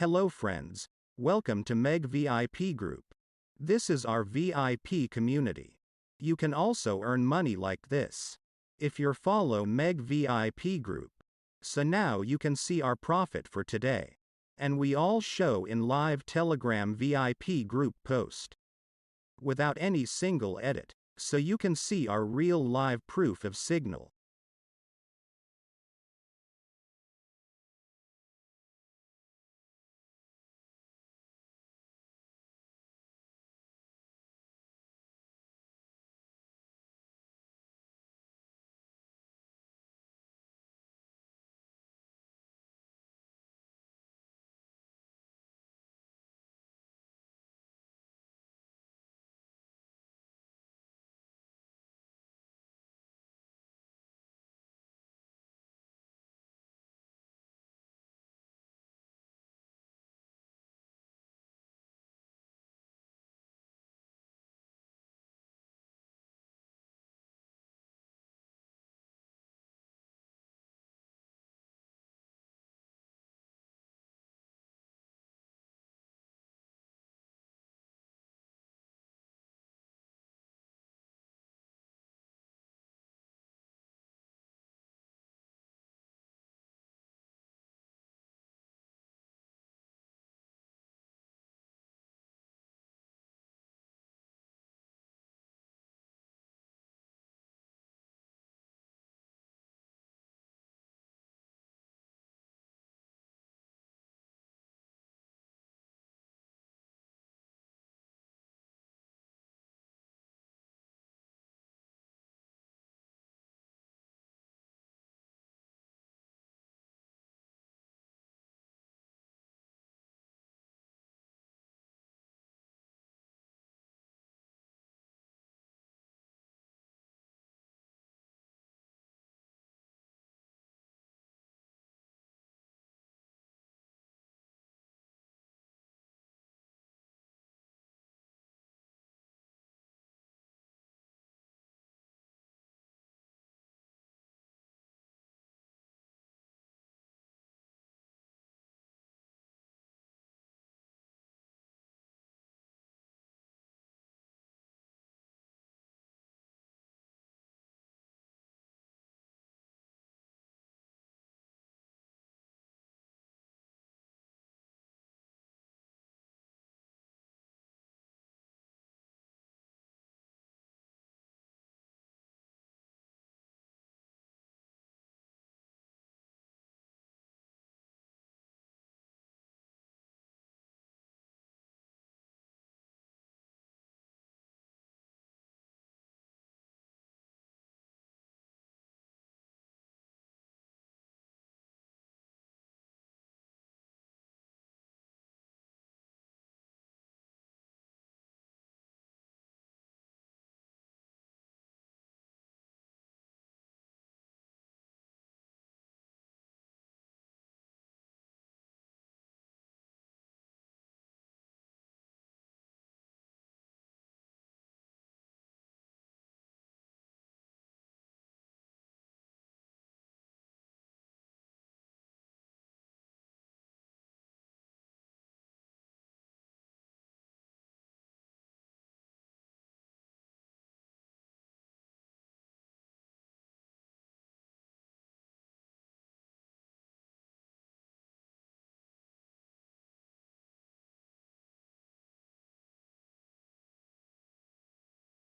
Hello friends. Welcome to Meg VIP Group. This is our VIP community. You can also earn money like this if you follow Meg VIP Group. So now you can see our profit for today. And we all show in live Telegram VIP group post. Without any single edit. So you can see our real live proof of signal.